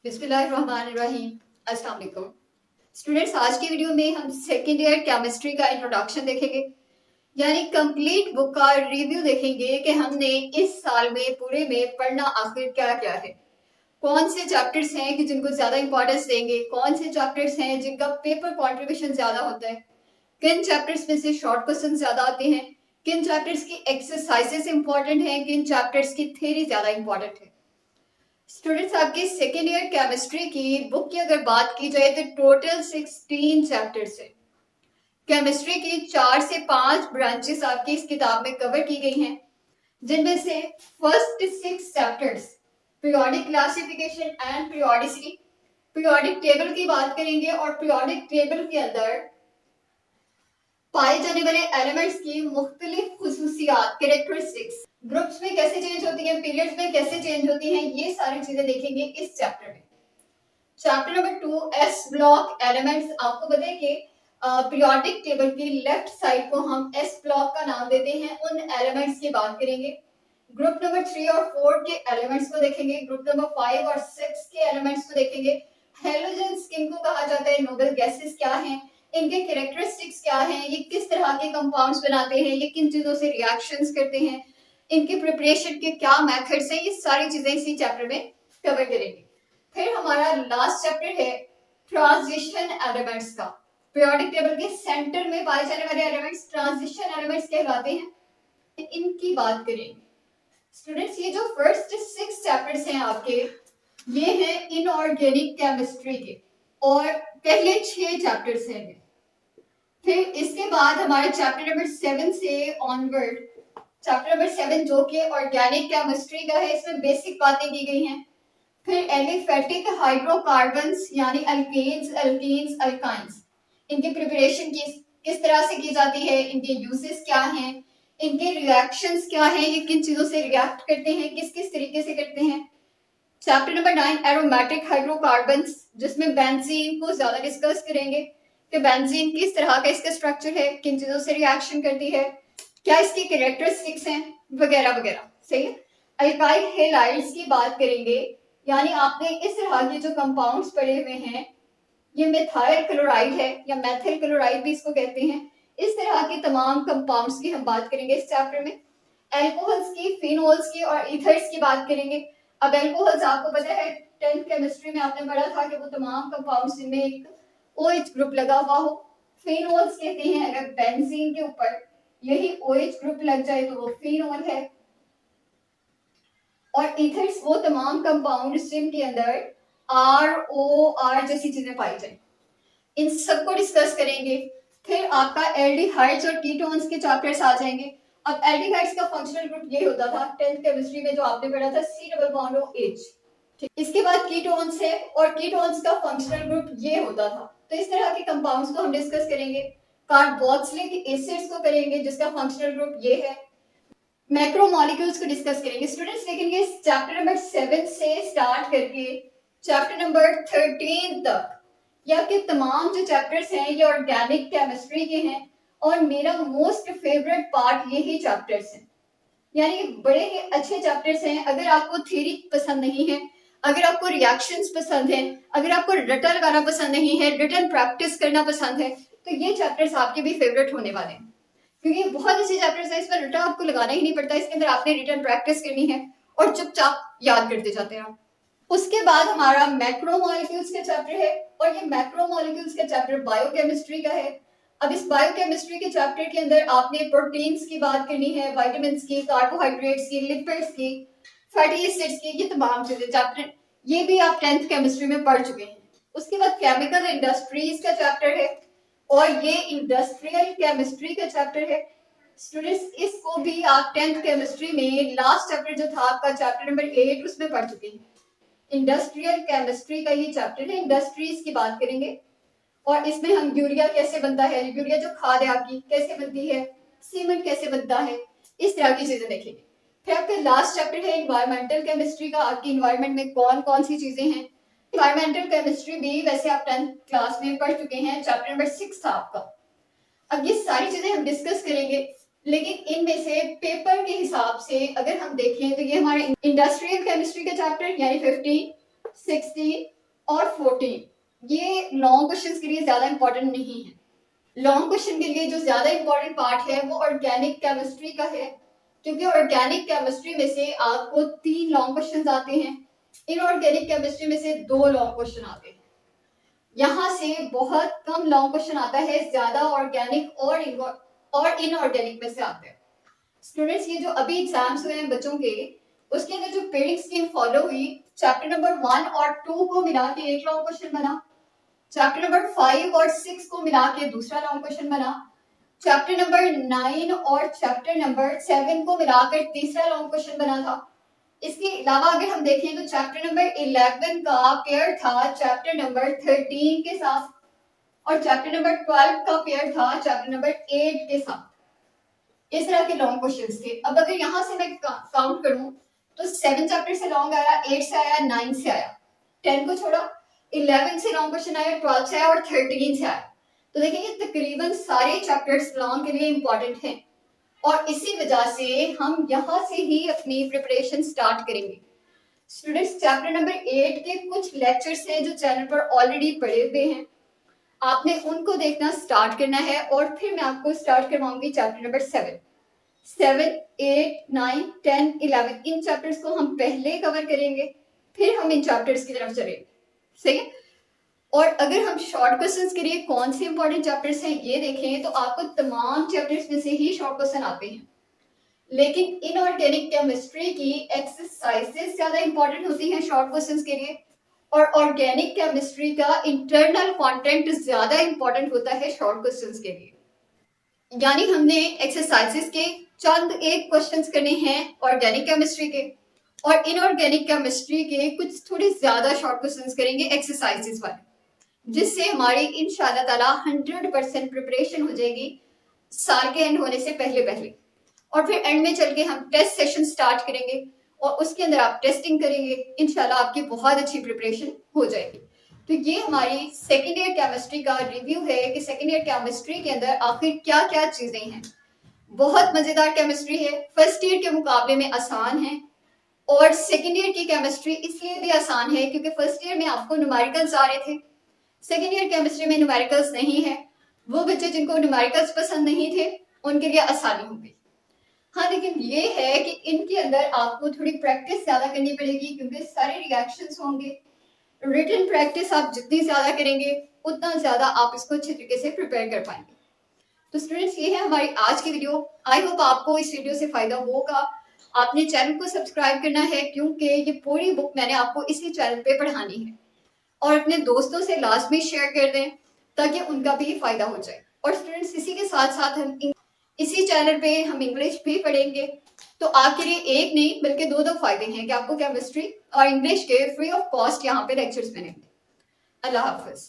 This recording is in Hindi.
बिस्मिल्लाहिर्रहमानिर्रहीम। अस्सलाम वालेकुम स्टूडेंट्स, आज की वीडियो में हम सेकेंड ईयर केमिस्ट्री का इंट्रोडक्शन देखेंगे, यानी कंप्लीट बुक का रिव्यू देखेंगे कि हमने इस साल में पूरे में पढ़ना आखिर क्या क्या है, कौन से चैप्टर्स हैं कि जिनको ज्यादा इंपॉर्टेंस देंगे, कौन से चैप्टर्स हैं जिनका पेपर कॉन्ट्रीब्यूशन ज्यादा होता है, किन चैप्टर्स में से शॉर्ट क्वेश्चन ज्यादा आते हैं, किन चैप्टर्स की एक्सरसाइजेस इंपॉर्टेंट हैं, किन चैप्टर्स की थ्योरी ज्यादा इंपॉर्टेंट है। स्टूडेंट्स, आपकी सेकेंड ईयर केमिस्ट्री की बुक की अगर बात की जाए तो टोटल 16 चैप्टर्स है। केमिस्ट्री की 4 से 5 ब्रांचेस आपकी इस किताब में कवर की गई हैं, जिनमें से first 6 chapters periodic classification and periodicity, periodic table की बात करेंगे और पीरियोडिक टेबल के अंदर पाए जाने वाले एलिमेंट्स की मुख्तलिफ खुसूसियात, कैरेक्टरिस्टिक्स, ग्रुप्स में कैसे चेंज होती है, पीरियड्स में कैसे चेंज होती हैं, ये सारी चीजें देखेंगे इस चैप्टर में। Chapter number 2 S block elements. आपको पता है कि पीरियोडिक टेबल की लेफ्ट साइड को हम एस ब्लॉक का नाम देते हैं, उन एलिमेंट्स की बात करेंगे। ग्रुप नंबर 3 और 4 के एलिमेंट्स को देखेंगे, ग्रुप नंबर 5 और 6 के एलिमेंट्स को देखेंगे। हेलोजेंस किनको कहा जाता है, नोबल गैसेस क्या हैं, इनके कैरेक्टरिस्टिक्स क्या हैं, ये किस तरह के कंपाउंड्स बनाते हैं, ये किन चीजों से रिएक्शंस करते हैं, इनके प्रिपरेशन के क्या मेथड्स हैं, ये सारी चीजें इसी चैप्टर में कवर करेंगे। फिर हमारा लास्ट चैप्टर है ट्रांजिशन एलिमेंट्स का। पीरियोडिक टेबल के सेंटर में पाए जाने वाले एलिमेंट्स ट्रांजिशन एलिमेंट्स कहलाते हैं, इनकी बात करेंगे। स्टूडेंट्स, ये जो फर्स्ट 6 चैप्टर्स हैं आपके, ये हैं इनऑर्गेनिक केमिस्ट्री के और पहले 6 चैप्टर्स हैं। फिर इसके बाद हमारे चैप्टर नंबर 7 से ऑनवर्ड, चैप्टर नंबर 7 जो कि ऑर्गेनिक केमिस्ट्री का है, इसमें बेसिक बातें की गई हैं। फिर एलिफेटिक हाइड्रोकार्बन्स यानी अल्केन्स, एल्कीन्स, अल्काइंस, इनकी प्रिपरेशन किस तरह से की जाती है, इनके यूजेस क्या हैं, इनके रिएक्शंस क्या हैं, ये किन चीजों से रिएक्ट करते हैं, किस किस तरीके से करते हैं। चैप्टर नंबर 9 एरोमेटिक हाइड्रोकार्बन्स, जिसमें बेंजीन को ज्यादा डिस्कस करेंगे कि बेंजीन किस तरह का इसका स्ट्रक्चर है, किन चीजों से रिएक्शन करती है, क्या इसकी कैरेक्टरिस्टिक्स हैं, वगैरह वगैरह। सही है। अल्काइल हेलाइड्स की बात करेंगे, यानी आपने इस तरह के जो कंपाउंड्स पढ़े हुए हैं, ये मिथाइल क्लोराइड है या मैथिल क्लोराइड भी इसको कहते हैं, इस तरह के तमाम कंपाउंड्स की हम बात करेंगे इस चैप्टर में। एल्कोहल्स की, फिनोल्स की और ईथर्स की बात करेंगे। अब एल्कोहल्स आपको पता है 10th केमिस्ट्री में आपने पढ़ा था कि वो तमाम कंपाउंड्स जिनमें एक OH ग्रुप लगा हुआ हो। फिनोल्स कहते हैं अगर बेंजीन के ऊपर यही OH ग्रुप लग जाए तो वो फिनोल है। और ईथर्स वो तमाम कंपाउंड्स जिनके अंदर ROR जैसी चीजें पाई जाए, इन सबको डिस्कस करेंगे। फिर आपका एल्डिहाइड्स और कीटोन्स के चैप्टर्स आ जाएंगे। अब एल्डिहाइड्स का फंक्शनल ग्रुप ये होता था 10th केमिस्ट्री में जो आपने पढ़ा था, C डबल बॉन्ड OH। इसके बाद कीटोन्स है और कीटोन्स का फंक्शनल ग्रुप ये होता था। तो इस तरह के कंपाउंड्स को हम डिस्कस करेंगे। कार्बोक्सिलिक एसिड्स को करेंगे जिसका फंक्शनल ग्रुप ये है। मैक्रोमोलिक्यूल्स को डिस्कस करेंगे। स्टूडेंट्स देखेंगे चैप्टर नंबर 7 से स्टार्ट करके चैप्टर नंबर 13 तक, ये आपके तमाम जो चैप्टर्स हैं ये ऑर्गेनिक केमिस्ट्री के हैं और मेरा मोस्ट फेवरेट पार्ट यही चैप्टर्स हैं, यानी बड़े ही अच्छे चैप्टर्स हैं। अगर आपको थ्योरी पसंद नहीं है, अगर आपको रिएक्शंस पसंद है, अगर आपको रटा लगाना पसंद नहीं है, रिटन प्रैक्टिस करना पसंद है, तो ये चैप्टर्स आपके भी फेवरेट होने वाले हैं, क्योंकि बहुत अच्छे चैप्टर्स हैं। इसमें रटा आपको लगाना ही नहीं पड़ता, इसके अंदर आपने रिटन प्रैक्टिस करनी है और चुपचाप याद करते जाते हैं। उसके बाद हमारा मैक्रोमोलिक्यूल्स का चैप्टर है और ये मैक्रोमोलिक्यूल्स का चैप्टर बायोकेमिस्ट्री का है। अब इस बायोकेमिस्ट्री के चैप्टर के अंदर आपने प्रोटीन्स की बात करनी है, विटामिन्स की, कार्बोहाइड्रेट्स की, लिपिड्स की, फैटी एसिड्स की, ये तमाम चीजें चैप्टर ये भी आप 10th केमिस्ट्री में पढ़ चुके हैं। उसके बाद केमिकल इंडस्ट्रीज का चैप्टर है और ये इंडस्ट्रियल केमिस्ट्री का चैप्टर है। स्टूडेंट्स, इसको भी आप 10th केमिस्ट्री में लास्ट चैप्टर जो था आपका चैप्टर नंबर 8 उसमें पढ़ चुके हैं। इंडस्ट्रियल केमिस्ट्री का ये चैप्टर है, इंडस्ट्रीज की बात करेंगे और इसमें हम यूरिया कैसे बनता है, यूरिया जो खाद है आपकी कैसे बनती है, सीमेंट कैसे बनता है, इस तरह की चीजें देखेंगे। फिर आपका लास्ट चैप्टर है इन्वायरमेंटल केमिस्ट्री का, आपकी इन्वायरमेंट में कौन कौन सी चीजें हैं। इन्वायरमेंटल केमिस्ट्री भी वैसे आप 10th क्लास में पढ़ चुके हैं, चैप्टर नंबर 6 था आपका। अब ये सारी चीजें हम डिस्कस करेंगे, लेकिन इनमें से पेपर के हिसाब से अगर हम देखें तो ये हमारे इंडस्ट्रियल केमिस्ट्री का चैप्टर यानी 15, 16 और 14 ये लॉन्ग क्वेश्चंस के लिए ज्यादा इंपॉर्टेंट नहीं है। लॉन्ग क्वेश्चन के लिए जो ज्यादा इंपॉर्टेंट पार्ट है वो ऑर्गेनिक केमिस्ट्री का है, क्योंकि ऑर्गेनिक केमिस्ट्री में से आपको 3 लॉन्ग क्वेश्चंस आते हैं, इनऑर्गेनिक केमिस्ट्री में से 2 लॉन्ग क्वेश्चन आते हैं। यहाँ से बहुत कम लॉन्ग क्वेश्चन आता है, ज्यादा ऑर्गेनिक और इनऑर्गेनिक में से आते हैं। स्टूडेंट्स ये जो अभी एग्जाम्स हुए हैं बच्चों के, उसके अंदर जो पेडिंग स्कीम फॉलो हुई, चैप्टर नंबर 1 और 2 को मिला के एक लॉन्ग क्वेश्चन बना, चैप्टर नंबर 5 और 6 को मिला के दूसरा लॉन्ग क्वेश्चन बना, चैप्टर नंबर 9 और चैप्टर नंबर 7 को मिलाकर तीसरा लॉन्ग क्वेश्चन बना था। इसके अलावा अगर हम देखें तो चैप्टर नंबर 11 का पेयर था चैप्टर नंबर 13 के साथ, और चैप्टर नंबर 12 का पेयर था चैप्टर नंबर 8 के साथ। इस तरह के लॉन्ग क्वेश्चंस थे। अब अगर यहाँ से मैं काउंट करूं तो 7 चैप्टर से लॉन्ग आया, 8 से आया, 9 से आया, 10 को छोड़ा, 11 से लॉन्ग क्वेश्चन आया, 12 से आया और 13 से आया। तो देखेंगे तकरीबन सारे चैप्टर्स लॉन्ग के लिए इंपॉर्टेंट हैं, और इसी वजह से हम यहाँ से ही अपनी प्रिपरेशन स्टार्ट करेंगे। स्टूडेंट्स चैप्टर नंबर 8 के कुछ लेक्चर्स हैं जो चैनल पर ऑलरेडी पढ़े हुए हैं, आपने उनको देखना स्टार्ट करना है, और फिर मैं आपको स्टार्ट करवाऊंगी चैप्टर नंबर 7, 8, 9, 10, 11 इन चैप्टर्स को हम पहले कवर करेंगे, फिर हम इन चैप्टर्स की तरफ चलेंगे। सही है। और अगर हम शॉर्ट क्वेश्चंस के लिए कौन से इंपॉर्टेंट चैप्टर्स हैं ये देखें तो आपको तमाम चैप्टर्स में से ही शॉर्ट क्वेश्चन आते हैं, लेकिन इनऑर्गेनिक केमिस्ट्री की एक्सरसाइजेस ज्यादा इंपॉर्टेंट होती हैं शॉर्ट क्वेश्चंस के लिए, और ऑर्गेनिक केमिस्ट्री का इंटरनल कंटेंट ज्यादा इंपॉर्टेंट होता है शॉर्ट क्वेश्चंस के लिए। यानी हमने एक्सरसाइजेस के चंद एक क्वेश्चंस करने हैं ऑर्गेनिक केमिस्ट्री के, और इनऑर्गेनिक केमिस्ट्री के कुछ थोड़े ज्यादा शॉर्ट क्वेश्चंस करेंगे एक्सरसाइजेस वाले, जिससे हमारी इंशाल्लाह ताला 100% प्रिपरेशन हो जाएगी साल के एंड होने से पहले पहले। और फिर एंड में चल के हम टेस्ट सेशन स्टार्ट करेंगे, और उसके अंदर आप टेस्टिंग करेंगे, इंशाल्लाह आपकी बहुत अच्छी प्रिपरेशन हो जाएगी। तो ये हमारी सेकेंड ईयर केमिस्ट्री का रिव्यू है कि सेकेंड ईयर केमिस्ट्री के अंदर आखिर क्या क्या चीजें हैं। बहुत मजेदार केमिस्ट्री है, फर्स्ट ईयर के मुकाबले में आसान है, और सेकेंड ईयर की केमिस्ट्री इसलिए भी आसान है क्योंकि फर्स्ट ईयर में आपको न्यूमेरिकल्स आ रहे थे, सेकेंड ईयर केमिस्ट्री में न्यूमेरिकल्स नहीं है। वो बच्चे जिनको न्यूमेरिकल्स पसंद नहीं थे उनके लिए आसानी होगी। हाँ, लेकिन ये है कि इनके अंदर आपको थोड़ी प्रैक्टिस ज्यादा करनी पड़ेगी, क्योंकि सारे रिएक्शंस होंगे। रिटन प्रैक्टिस आप जितनी ज्यादा करेंगे उतना ज्यादा आप इसको अच्छे तरीके से प्रिपेयर कर पाएंगे। तो स्टूडेंट्स ये है हमारी आज की वीडियो। आई होप आपको इस वीडियो से फायदा होगा। आपने चैनल को सब्सक्राइब करना है, क्योंकि ये पूरी बुक मैंने आपको इसी चैनल पे पढ़ानी है, और अपने दोस्तों से लास्ट में शेयर कर दें ताकि उनका भी फायदा हो जाए। और स्टूडेंट्स इसी के साथ साथ हम इसी चैनल पे हम इंग्लिश भी पढ़ेंगे, तो आपके लिए एक नहीं बल्कि दो फायदे हैं कि आपको केमिस्ट्री और इंग्लिश के फ्री ऑफ कॉस्ट यहाँ पे लेक्चर्स मिलेंगे। अल्लाह हाफिज।